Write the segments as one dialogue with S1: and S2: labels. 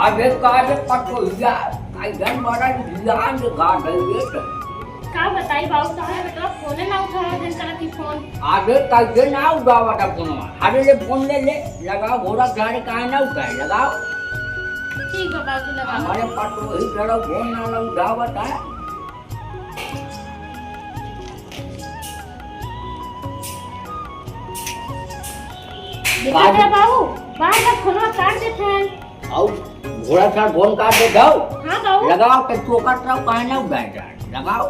S1: आगे काजे पटोहिया आई गन बड़ा ध्यान से गाड़ रही है
S2: का बताई बाबू तुम्हारे बेटा फोन ना उठा रहा है करा की फोन
S1: आगे काजे ना उठावा था फोन अरे ले फोन ले लगाओ घोड़ा गाड़ी काहे ना उठाए लगाओ
S2: ठीक है बाबू लगा
S1: हमारे पटोही जरा फोन ना उठावा था
S2: देखा बाबू बाहर का फोन काट देते हैं
S1: और घोड़ा सा फोन काट दे जाओ
S2: हां बाबू
S1: लगाओ के चौकट रहो काहे ना उठाए जा लगाओ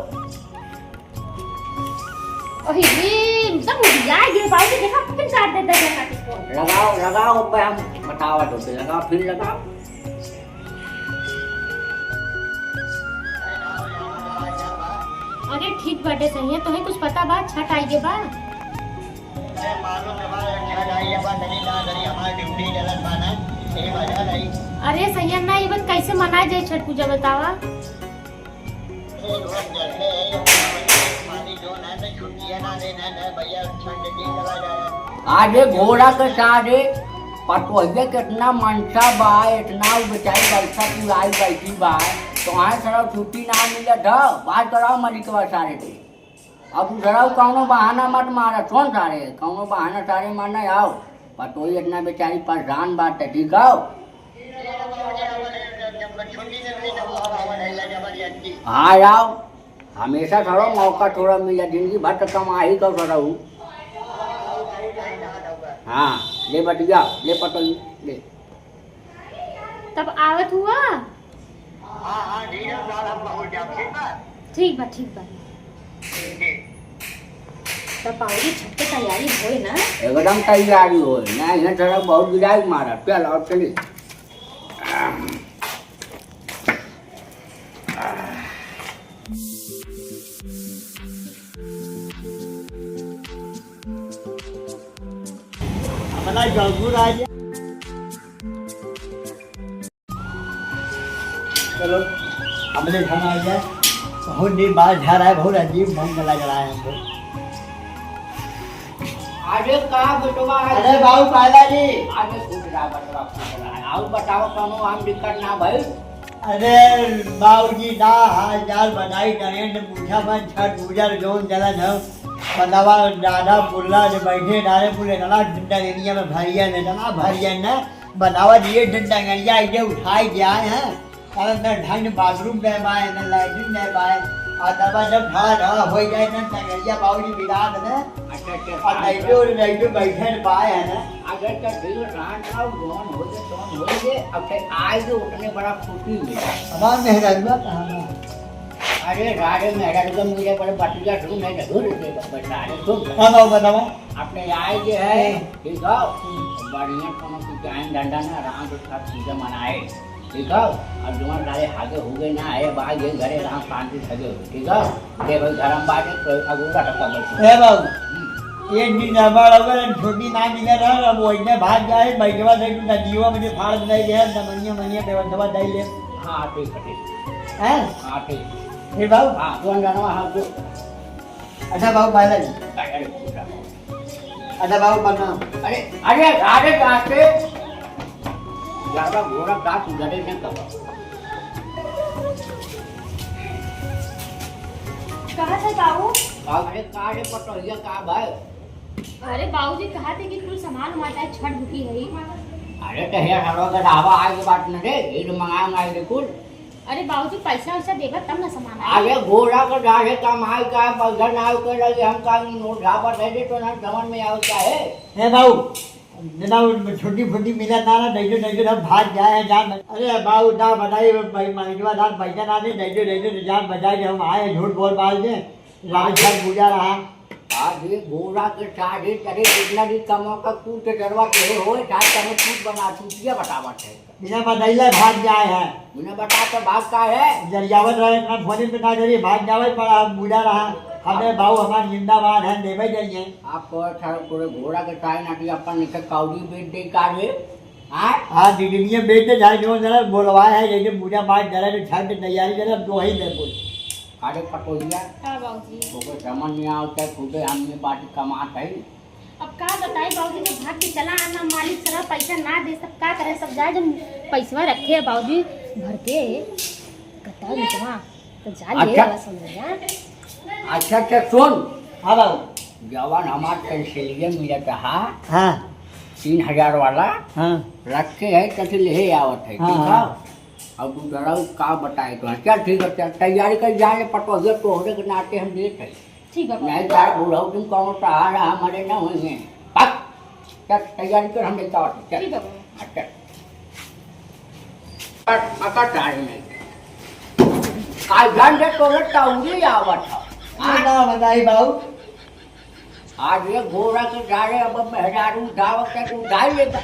S2: ओही एकदम उड़िया गिर बाबू देखा फिर काट देता है काट फोन
S1: लगाओ लगाओ पे हम बतावा तो लगाओ फिर लगाओ
S2: अरे ठीक बाटे सही है तुम्हें कुछ पता बा छठ आई के बा अरे सैया ना ये बात कैसे मनाए जाए छठ पूजा बतावा
S1: आजे घोड़ा के सारे पटोहिया कितना मनसा बा इतना बेचारी बैठा की आई बैठी बा तो आए सरा छुट्टी ना मिले था बात कराओ मलिकवा सारे थे अब जरा कौनो बहाना मत मारा कौन सारे कौनो बहाना सारे मारना आओ पटोही इतना बेचारी परेशान बात है ठीक आओ हाँ आओ हमेशा थोड़ा मौका थोड़ा मिला जिंदगी भर तो कमा ही कर रहूँ हाँ ले बटिया ले पटोही ले
S2: तब आवत हुआ ठीक बा तब पाऊंगी छठ की तैयारी होए ना
S1: एकदम तैयारी हो ना यहाँ थोड़ा बहुत गिराई मारा चल और चली
S3: अपना जरूर आ जाए चलो अपने घर आ जाए बहुत दिन बाद घर आए बहुत अजीब मन लग रहा है हमको
S1: आगे कहाँ बेटवा
S3: अरे बाबू पाला जी
S1: आगे फूट रहा बटवा फूट रहा है आओ बताओ कौनो हम दिक्कत ना भाई
S3: अरे बाबू जी ना हाल चाल बनाई नरेंद्र पूछा मन छठ पूजा जोन चला था बतावा दादा बुल्ला जो बैठे नारे पुले ना डंडा एरिया में भरिया ने ना भरिया ने बतावा ये डंडा एरिया इधर उठाई गया है और न ढंग बाथरूम में बाय न लैट्रिन में बाय और दबा जब खड़ा रहा हो जाए ना तंगरिया बाबूजी विराट ने
S1: अच्छा
S3: और नहीं बैठे पाए है ना
S1: अगर का दिल रान था जोन हो जे तोन हो जे अब ते आज उठने बड़ा खुशी मिला
S3: हमार मेहरानवा कहां
S1: अरे राडे मेरा तो मुझे बड़े बटिया ढूंढ नहीं जरूर से बता रहे तुम
S3: हां बताओ
S1: अपने आए जे है ठीक है बढ़िया कोनो की जान डंडा ना राम के साथ चीजें मनाए ठीक है अब जवान डाले आगे हो गए ना है बाहर ये घरे राम शांति सजे ठीक है ये भाई धर्म बाटे तो अगुरा टक्का बैठ
S3: ए बाबू ये दिन नंबर अगर छोटी ना मिले रहा अब वो इतने भाग जाए बैठवा दे तू नदीवा मुझे फाड़ दे दे दमनिया मनिया बेवंतवा दे ले
S1: हां ठीक है
S3: हैं
S1: हां ठीक
S3: फिर बाबू
S1: हां जोन जानो हां जो
S3: अच्छा बाबू पाला जी
S1: अरे
S3: अच्छा बाबू प्रणाम
S1: अरे अरे राडे काटे ज्यादा घोड़ा काट गड़े न करो
S2: कहा थे बाबू
S1: अरे काटे पटोहिया का भाई
S2: अरे बाबूजी कहा थे कि कुल सामान हमारे छठ भूखी है
S1: अरे तो यार हरो का ढाबा आए के बात न रे ये तो मंगाए रे कुल
S2: अरे बाबूजी पैसा वैसा देगा तब ना सामान
S1: आगे घोड़ा का ढाहे कमाई का पैसा ना कर रहे हम का नोट ढाबा दे दे तो ना समझ में आता है
S3: ए बाबू जना छोटी छोटी मिला ना नहीं हम भाग जाए जान अरे बाबू ना बताइए भाई मालिकवा दान पैसा ना दे नहीं जान बजाए हम आए झूठ बोल बाल दे रात भर पूजा रहा
S1: आगे घोड़ा के साढ़े चढ़े कितना भी कमो का कूट चढ़वा के होए चाहे तने कूट बना चूतिया बतावत है
S3: बिना बदैले भाग जाए है
S1: बिना बता तो भाग का है
S3: जरियावत रहे ना फोन पे ना जरिए भाग जावे पर हम पूजा रहा हमें बाबू हमार जिंदाबाद है देवे जाइए
S1: आपको पूरे घोड़ा के टाइम नाटी अपन निकल काउडी बेच दे काढ़े
S3: हाँ दीदी बेचते जाए जो जरा बोलवाए है जैसे पूजा पाठ जरा तो छठ की तैयारी जरा दो ही दे बोल
S1: काढ़े पटोहिया
S2: हाँ बाबूजी
S1: वो समझ नहीं आता खुदे हमने बाटी कमात है
S2: अब का बताई बाबू बाबूजी के भाग के चला आना मालिक सारा पैसा ना दे सब का करे सब जाए जब पैसा रखे है बाबूजी भर के कता मिटवा तो जा ले
S1: अच्छा।
S2: वाला समझ
S1: अच्छा अच्छा सुन,
S3: हाँ बाबू।
S1: जवान हमार पेंसिलिया मिला था
S3: हाँ
S1: 3000 वाला
S3: हाँ
S1: रखे है कैसे ले आवत है,
S3: हाँ,
S1: ठीक है।
S3: हाँ।
S1: अब तू जरा का बताए तो चल ठीक है, चल तैयारी कर जाए पटोहिया तोहरे के नाते हम देख है
S2: ठीक है
S1: नहीं तार बुढ़ाऊ तुम कौन सहारा हमारे ना होंगे। पक चल तैयारी कर, हम देखता हूँ चल।
S2: ठीक है
S1: अच्छा पका टाइम नहीं आज घंटे तोहरे टाउरी आवत है।
S3: ना बताई बाबू।
S1: आज ये घोड़ा के डाले अब मेहरारू उठाव के तू उठाई लेता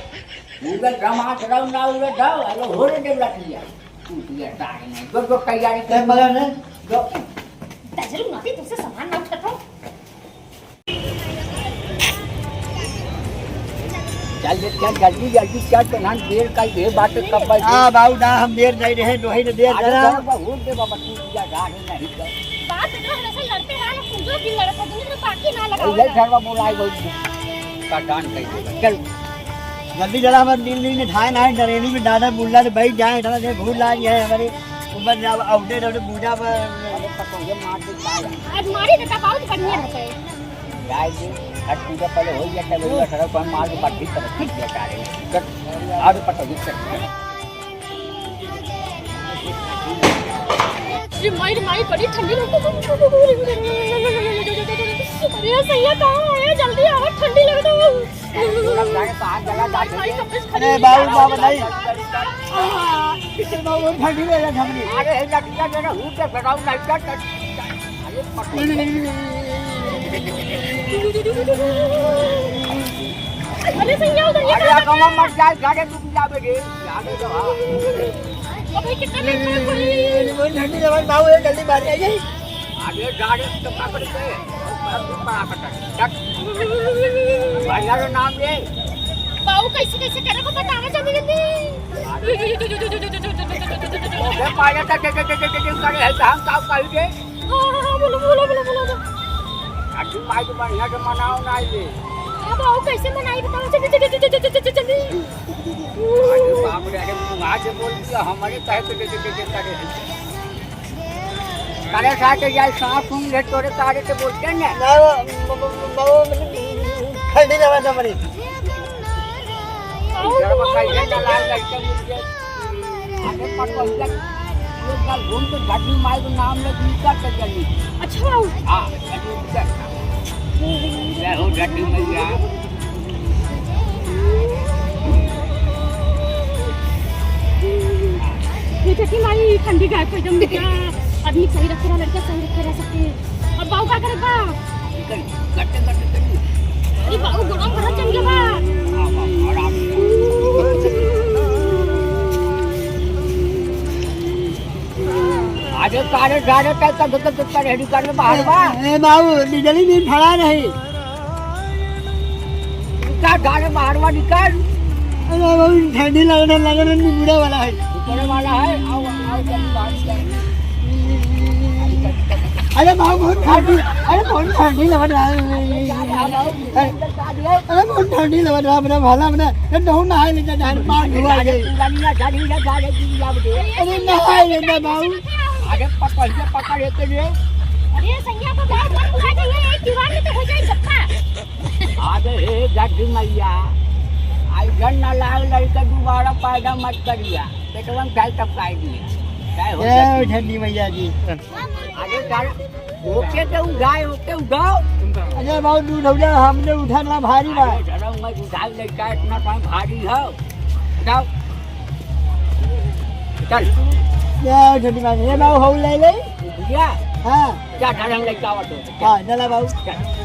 S1: उधर समाज रहो ना उधर जाओ अरे घोड़े दे लग लिया तू दिया टाइम नहीं जो तैयारी कर
S3: मगर ने
S1: जो
S2: तजरू नाती तुझसे सामान ना उठाता हूं
S1: चल जल्दी जल्दी चल तो ना देर का ये बात कब भाई।
S3: हाँ बाबू ना हम देर नहीं रहे दोही ने देर जरा।
S1: बहुत दे बाबा तू दिया डाले नहीं कर
S2: बात इतना हमेशा लड़ते हैं ना पूजो की लड़का दूसरे में बाकी ना
S1: ये
S2: लगाओ
S1: सर्व बोलाई बहुत का दान कर देगा चल
S3: जल्दी जरा हमारे दिल ने ठाए ना नरेली में दादा बुल्ला ने बैठ जाए इतना देर भूल लाई है हमारे ऊपर जब आउटे रहे पूजा पर
S1: अरे पतो ये मार दे पाया
S2: आज मारी बेटा बहुत बढ़िया है
S1: जाए दे हट पूजा पहले हो गया तब वो सर को मार के पट्टी पर ठीक किया कार्य और पतो ये चल
S2: ये माई बड़ी ठंडी अरे सैया कहाँ है जल्दी आओ ठंडी लग रही
S3: अरे बाबू बाबू नहीं
S1: अरे
S3: बाबू ठंडी ले जा ठंडी।
S1: अरे लड़कियां जरा हूं के बताओ नहीं कर अरे पतो
S2: अरे सैया उधर
S1: अरे कमा मत जाए गाड़ी डूब जावे रे आगे जो
S2: अबे कितना लेट
S3: ठंडी जवान बाबू जल्दी मार आइए।
S1: आगे गाड़ी तो पकड़ के बड़ा पटक भाई का नाम ले
S2: बाबू कैसे करेगा बताना जल्दी
S1: ओके पाया तक के करे है हम काम कर दे
S2: हां बोलो
S1: आज माई को बढ़िया से मनाओ ना ये
S2: अब बाबू कैसे मनाई बताओ जल्दी
S1: अरे बाप रे अरे आज बोल दिया हमारे कहे के करे करे साथ जाए सांस सुन ले तोरे तारे से बोलते हैं
S3: ना बाबू ठंडी जवान हमारी
S1: इधर बकाई चला लड़के मुझे आगे पटो लग ये कल घूम के घाटी माई को नाम ले दूसरा चली
S2: अच्छा बाबू
S1: हां ले हो घाटी मैया
S2: ये देखी माई ठंडी गाय को एकदम क्या आदमी सही रखे रहा लड़का सही रखे रह सकते और बाबू क्या करेगा
S1: गट्टे
S2: अरे बाबू गरम बहुत चल गया
S1: आगे कारे गारे तक का रेडी करने बाहर बा
S3: ए बाबू बिजली भी फड़ा नहीं।
S1: का गारे बाहर बा निकाल
S3: अरे बाबू ठंडी लगने बुढ़ा वाला है
S1: ऊपर वाला है आओ जल्दी बाहर
S3: अरे बाबू बहुत ठंडी लग रहा है अरे बहुत ठंडी लग रहा है अपना भाला अपना डो नहाए लेता जान पार धुआ गई अरे नहाए लेता बाबू
S1: आगे पकड़ लेते लिए
S2: अरे सैया को बहुत मत बुझा चाहिए एक दीवार में तो हो जाए गप्पा
S1: आगे हे गड्ढी मैया आई जन ना लाग लड़का दोबारा पैदा मत करिया पेटवा में डाल टपकाई दिया काय हो
S3: जय ठंडी मैया जी।
S1: आगे चल ओके तो उठाओ
S3: अरे बाबू दूध हो जा हमने उठाना भारी बा
S1: चलो मैं उठाई लड़का इतना टाइम भारी है उठाओ चल
S3: जय ठंडी मैया ये बाबू हो ले
S1: भैया
S3: हाँ
S1: क्या ढंग लड़का आवत हो
S3: हाँ चला बाबू
S1: चल